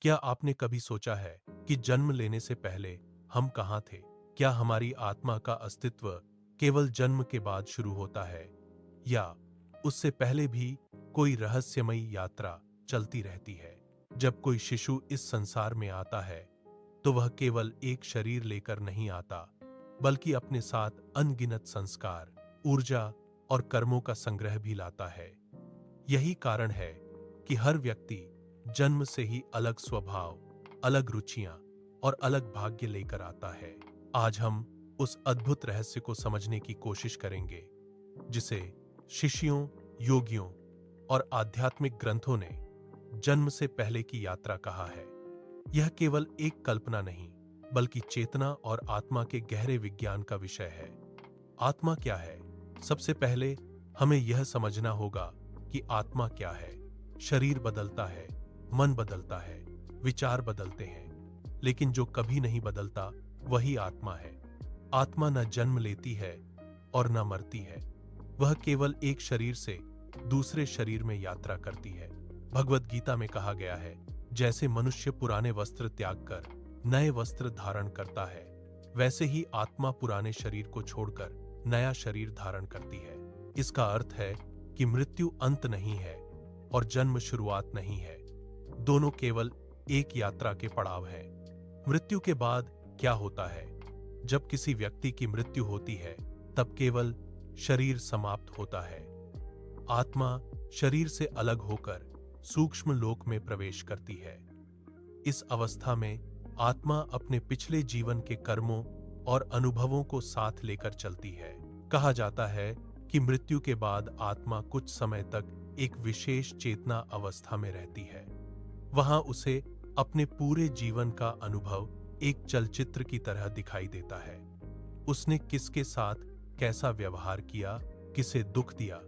क्या आपने कभी सोचा है कि जन्म लेने से पहले हम कहाँ थे? क्या हमारी आत्मा का अस्तित्व केवल जन्म के बाद शुरू होता है या उससे पहले भी कोई रहस्यमयी यात्रा चलती रहती है? जब कोई शिशु इस संसार में आता है तो वह केवल एक शरीर लेकर नहीं आता, बल्कि अपने साथ अनगिनत संस्कार, ऊर्जा और कर्मों का संग्रह भी लाता है। यही कारण है कि हर व्यक्ति जन्म से ही अलग स्वभाव, अलग रुचियां और अलग भाग्य लेकर आता है। आज हम उस अद्भुत रहस्य को समझने की कोशिश करेंगे जिसे ऋषियों, योगियों और आध्यात्मिक ग्रंथों ने जन्म से पहले की यात्रा कहा है। यह केवल एक कल्पना नहीं, बल्कि चेतना और आत्मा के गहरे विज्ञान का विषय है। आत्मा क्या है? सबसे पहले हमें यह समझना होगा कि आत्मा क्या है। शरीर बदलता है, मन बदलता है, विचार बदलते हैं, लेकिन जो कभी नहीं बदलता वही आत्मा है। आत्मा न जन्म लेती है और न मरती है। वह केवल एक शरीर से दूसरे शरीर में यात्रा करती है। भगवद गीता में कहा गया है, जैसे मनुष्य पुराने वस्त्र त्याग कर नए वस्त्र धारण करता है, वैसे ही आत्मा पुराने शरीर को छोड़कर नया शरीर धारण करती है। इसका अर्थ है कि मृत्यु अंत नहीं है और जन्म शुरुआत नहीं है। दोनों केवल एक यात्रा के पड़ाव हैं। मृत्यु के बाद क्या होता है? जब किसी व्यक्ति की मृत्यु होती है, तब केवल शरीर समाप्त होता है। आत्मा शरीर से अलग होकर सूक्ष्म लोक में प्रवेश करती है। इस अवस्था में आत्मा अपने पिछले जीवन के कर्मों और अनुभवों को साथ लेकर चलती है। कहा जाता है कि मृत्यु के बाद आत्मा कुछ समय तक एक विशेष चेतना अवस्था में रहती है। वहां उसे अपने पूरे जीवन का अनुभव एक चलचित्र की तरह दिखाई देता है। उसने किसके साथ कैसा व्यवहार किया, किसे दुख दिया,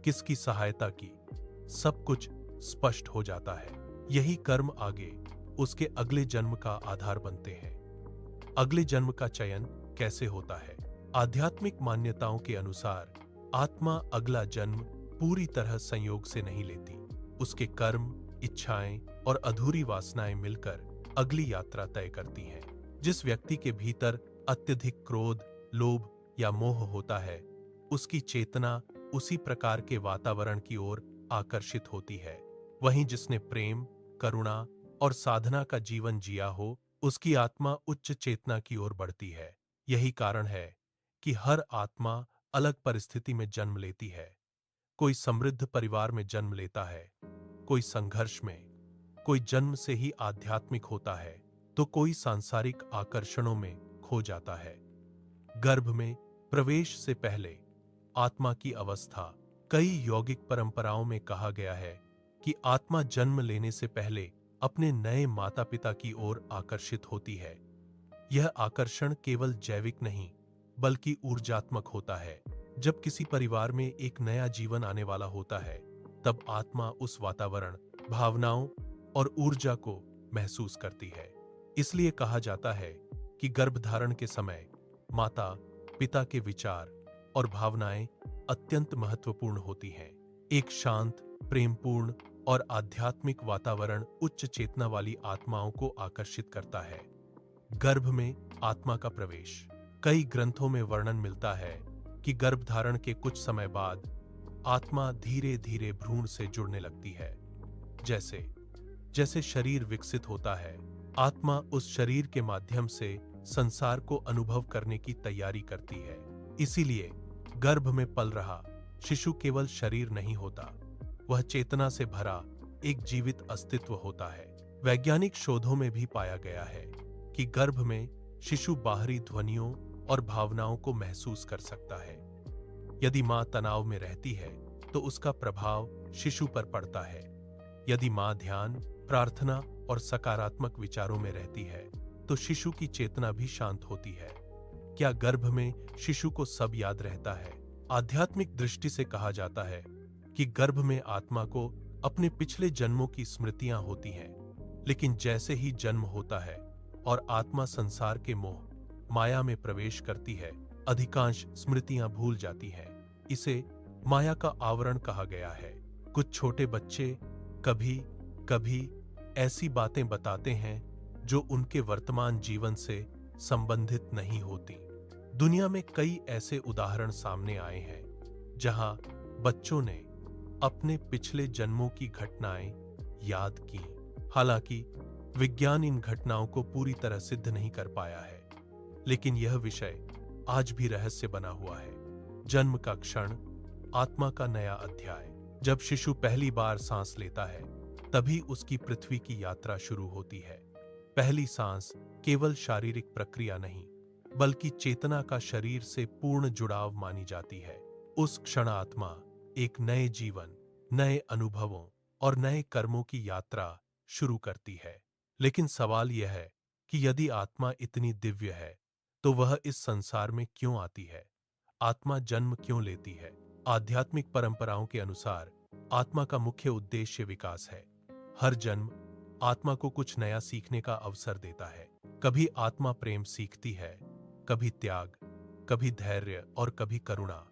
किसकी सहायता की, सब कुछ स्पष्ट हो जाता है। यही कर्म आगे उसके अगले जन्म का आधार बनते हैं। अगले जन्म का चयन कैसे होता है? आध्यात्मिक मान्यताओं के अनुसार आत्मा अगला जन्म पूरी तरह संयोग से नहीं लेती। उसके कर्म, इच्छाएं और अधूरी वासनाएं मिलकर अगली यात्रा तय करती हैं। जिस व्यक्ति के भीतर अत्यधिक क्रोध, लोभ या मोह होता है, उसकी चेतना उसी प्रकार के वातावरण की ओर आकर्षित होती है। वहीं जिसने प्रेम, करुणा और साधना का जीवन जिया हो, उसकी आत्मा उच्च चेतना की ओर बढ़ती है। यही कारण है कि हर आत्मा अलग परिस्थिति में जन्म लेती है। कोई समृद्ध परिवार में जन्म लेता है, कोई संघर्ष में, कोई जन्म से ही आध्यात्मिक होता है, तो कोई सांसारिक आकर्षणों में खो जाता है। गर्भ में प्रवेश से पहले आत्मा की अवस्था, कई यौगिक परंपराओं में कहा गया है कि आत्मा जन्म लेने से पहले अपने नए माता पिता की ओर आकर्षित होती है। यह आकर्षण केवल जैविक नहीं, बल्कि ऊर्जात्मक होता है। जब किसी परिवार में एक नया जीवन आने वाला होता है, तब आत्मा उस वातावरण, भावनाओं और ऊर्जा को महसूस करती है। इसलिए कहा जाता है कि गर्भधारण के समय माता पिता के विचार और भावनाएं अत्यंत महत्वपूर्ण होती हैं। एक शांत, प्रेमपूर्ण और आध्यात्मिक वातावरण उच्च चेतना वाली आत्माओं को आकर्षित करता है। गर्भ में आत्मा का प्रवेश। कई ग्रंथों में वर्णन मिलता है कि गर्भधारण के कुछ समय बाद आत्मा धीरे धीरे भ्रूण से जुड़ने लगती है। जैसे जैसे शरीर विकसित होता है, आत्मा उस शरीर के माध्यम से संसार को अनुभव करने की तैयारी करती है। इसीलिए गर्भ में पल रहा शिशु केवल शरीर नहीं होता, वह चेतना से भरा एक जीवित अस्तित्व होता है। वैज्ञानिक शोधों में भी पाया गया है कि गर्भ में शिशु बाहरी ध्वनियों और भावनाओं को महसूस कर सकता है। यदि मां तनाव में रहती है तो उसका प्रभाव शिशु पर पड़ता है। यदि मां ध्यान, प्रार्थना और सकारात्मक विचारों में रहती है तो शिशु की चेतना भी शांत होती है। क्या गर्भ में शिशु को सब याद रहता है? आध्यात्मिक दृष्टि से कहा जाता है कि गर्भ में आत्मा को अपने पिछले जन्मों की स्मृतियां होती हैं, लेकिन जैसे ही जन्म होता है और आत्मा संसार के मोह, माया में प्रवेश करती है, अधिकांश स्मृतियां भूल जाती हैं। इसे माया का आवरण कहा गया है। कुछ छोटे बच्चे कभी कभी ऐसी बातें बताते हैं जो उनके वर्तमान जीवन से संबंधित नहीं होती। दुनिया में कई ऐसे उदाहरण सामने आए हैं जहां बच्चों ने अपने पिछले जन्मों की घटनाएं याद की। हालांकि विज्ञान इन घटनाओं को पूरी तरह सिद्ध नहीं कर पाया है, लेकिन यह विषय आज भी रहस्य बना हुआ है। जन्म का क्षण, आत्मा का नया अध्याय। जब शिशु पहली बार सांस लेता है, तभी उसकी पृथ्वी की यात्रा शुरू होती है। पहली सांस केवल शारीरिक प्रक्रिया नहीं, बल्कि चेतना का शरीर से पूर्ण जुड़ाव मानी जाती है। उस क्षण आत्मा एक नए जीवन, नए अनुभवों और नए कर्मों की यात्रा शुरू करती है। लेकिन सवाल यह है कि यदि आत्मा इतनी दिव्य है, तो वह इस संसार में क्यों आती है? आत्मा जन्म क्यों लेती है? आध्यात्मिक परंपराओं के अनुसार आत्मा का मुख्य उद्देश्य विकास है। हर जन्म आत्मा को कुछ नया सीखने का अवसर देता है। कभी आत्मा प्रेम सीखती है, कभी त्याग, कभी धैर्य और कभी करुणा।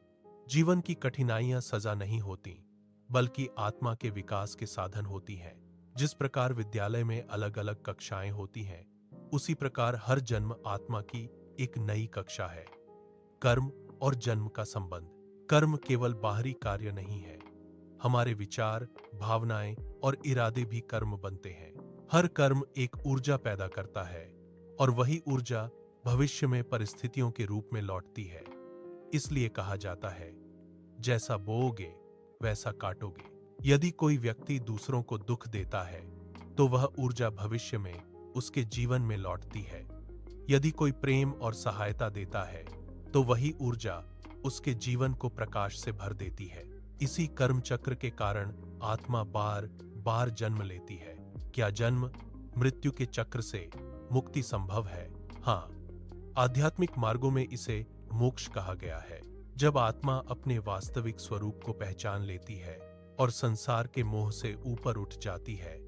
जीवन की कठिनाइयां सजा नहीं होती, बल्कि आत्मा के विकास के साधन होती हैं। जिस प्रकार विद्यालय में अलग अलग कक्षाएं होती हैं, उसी प्रकार हर जन्म आत्मा की एक नई कक्षा है। कर्म और जन्म का संबंध। कर्म केवल बाहरी कार्य नहीं है, हमारे विचार, भावनाएं और इरादे भी कर्म बनते हैं। हर कर्म एक ऊर्जा पैदा करता है और वही ऊर्जा भविष्य में परिस्थितियों के रूप में लौटती है। इसलिए कहा जाता है, जैसा बोओगे वैसा काटोगे। यदि कोई व्यक्ति दूसरों को दुख देता है, तो वह ऊर्जा भविष्य में उसके जीवन में लौटती है। यदि कोई प्रेम और सहायता देता है, तो वही ऊर्जा उसके जीवन को प्रकाश से भर देती है। इसी कर्म चक्र के कारण आत्मा बार बार जन्म लेती है। क्या जन्म मृत्यु के चक्र से मुक्ति संभव है? हाँ, आध्यात्मिक मार्गों में इसे मोक्ष कहा गया है। जब आत्मा अपने वास्तविक स्वरूप को पहचान लेती है और संसार के मोह से ऊपर उठ जाती है,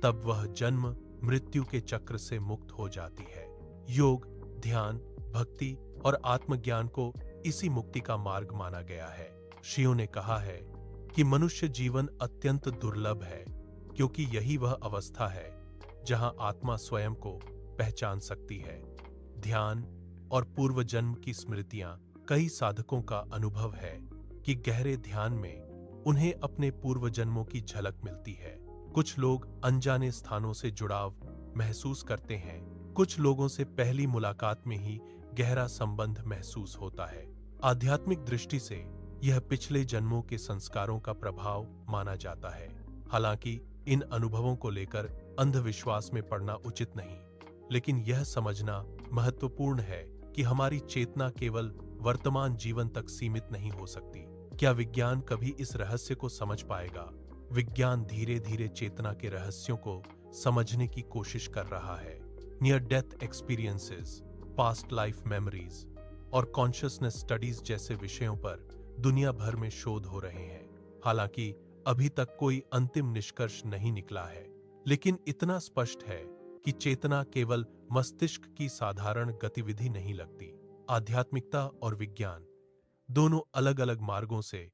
तब वह जन्म मृत्यु के चक्र से मुक्त हो जाती है। योग, ध्यान, भक्ति और आत्मज्ञान को इसी मुक्ति का मार्ग माना गया है। ऋषियों ने कहा है कि मनुष्य जीवन अत्यंत दुर्लभ है, क्योंकि यही वह अवस्था है जहां आत्मा स्वयं को पहचान सकती है। ध्यान और पूर्व जन्म की स्मृतियां। कई साधकों का अनुभव है कि गहरे ध्यान में उन्हें अपने पूर्व जन्मों की झलक मिलती है। कुछ लोग अनजाने स्थानों से जुड़ाव महसूस करते हैं। कुछ लोगों से पहली मुलाकात में ही गहरा संबंध महसूस होता है। आध्यात्मिक दृष्टि से यह पिछले जन्मों के संस्कारों का प्रभाव माना जाता है। हालांकि इन अनुभवों को लेकर अंधविश्वास में पड़ना उचित नहीं, लेकिन यह समझना महत्वपूर्ण है कि हमारी चेतना केवल वर्तमान जीवन तक सीमित नहीं हो सकती। क्या विज्ञान कभी इस रहस्य को समझ पाएगा? विज्ञान धीरे धीरे चेतना के रहस्यों को समझने की कोशिश कर रहा है। Near death experiences, past life memories और कॉन्शियसनेस स्टडीज जैसे विषयों पर दुनिया भर में शोध हो रहे हैं। हालांकि अभी तक कोई अंतिम निष्कर्ष नहीं निकला है, लेकिन इतना स्पष्ट है कि चेतना केवल मस्तिष्क की साधारण गतिविधि नहीं लगती। आध्यात्मिकता और विज्ञान दोनों अलग अलग मार्गों से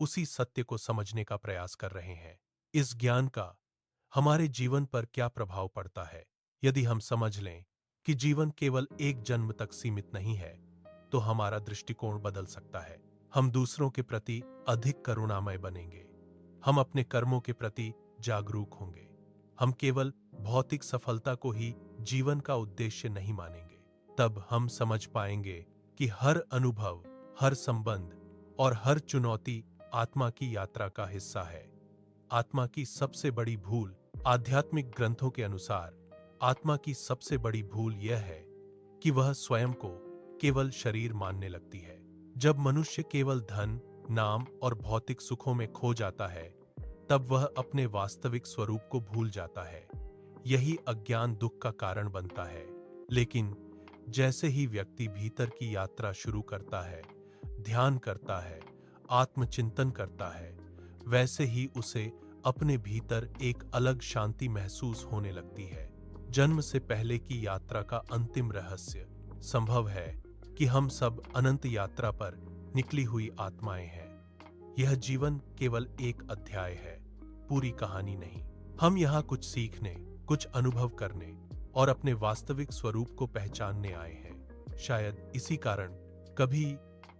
उसी सत्य को समझने का प्रयास कर रहे हैं। इस ज्ञान का हमारे जीवन पर क्या प्रभाव पड़ता है? यदि हम समझ लें कि जीवन केवल एक जन्म तक सीमित नहीं है, तो हमारा दृष्टिकोण बदल सकता है। हम दूसरों के प्रति अधिक करुणामय बनेंगे। हम अपने कर्मों के प्रति जागरूक होंगे। हम केवल भौतिक सफलता को ही जीवन का उद्देश्य नहीं मानेंगे। तब हम समझ पाएंगे कि हर अनुभव, हर संबंध और हर चुनौती आत्मा की यात्रा का हिस्सा है। आत्मा की सबसे बड़ी भूल, आध्यात्मिक ग्रंथों के अनुसार आत्मा की सबसे बड़ी भूल यह है कि वह स्वयं को केवल शरीर मानने लगती है। जब मनुष्य केवल धन, नाम और भौतिक सुखों में खो जाता है, तब वह अपने वास्तविक स्वरूप को भूल जाता है। यही अज्ञान दुख का कारण बनता है। लेकिन जैसे ही व्यक्ति भीतर की यात्रा शुरू करता है, ध्यान करता है, आत्मचिंतन करता है, वैसे ही उसे अपने भीतर एक अलग शांति महसूस होने लगती है। जन्म से पहले की यात्रा का अंतिम रहस्य संभव है कि हम सब अनंत यात्रा पर निकली हुई आत्माएं हैं। यह जीवन केवल एक अध्याय है, पूरी कहानी नहीं। हम यहाँ कुछ सीखने, कुछ अनुभव करने और अपने वास्तविक स्वरूप को पहचानने आए हैं। शायद इसी कारण कभी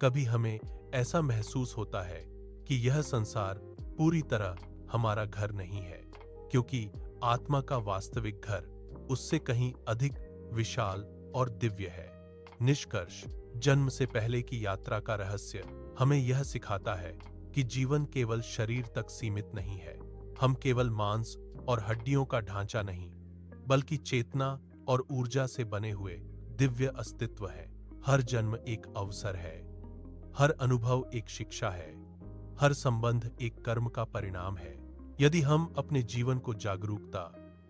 कभी हमें ऐसा महसूस होता है कि यह संसार पूरी तरह हमारा घर नहीं है, क्योंकि आत्मा का वास्तविक घर उससे कहीं अधिक विशाल और दिव्य है। निष्कर्ष, जन्म से पहले की यात्रा का रहस्य हमें यह सिखाता है कि जीवन केवल शरीर तक सीमित नहीं है। हम केवल मांस और हड्डियों का ढांचा नहीं, बल्कि चेतना और ऊर्जा से बने हुए दिव्य अस्तित्व है। हर जन्म एक अवसर है, हर अनुभव एक शिक्षा है, हर संबंध एक कर्म का परिणाम है। यदि हम अपने जीवन को जागरूकता,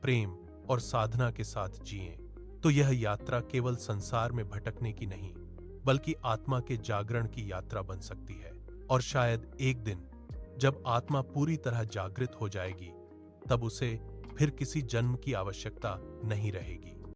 प्रेम और साधना के साथ जिएं, तो यह यात्रा केवल संसार में भटकने की नहीं, बल्कि आत्मा के जागरण की यात्रा बन सकती है। और शायद एक दिन जब आत्मा पूरी तरह जागृत हो जाएगी, तब उसे फिर किसी जन्म की आवश्यकता नहीं रहेगी।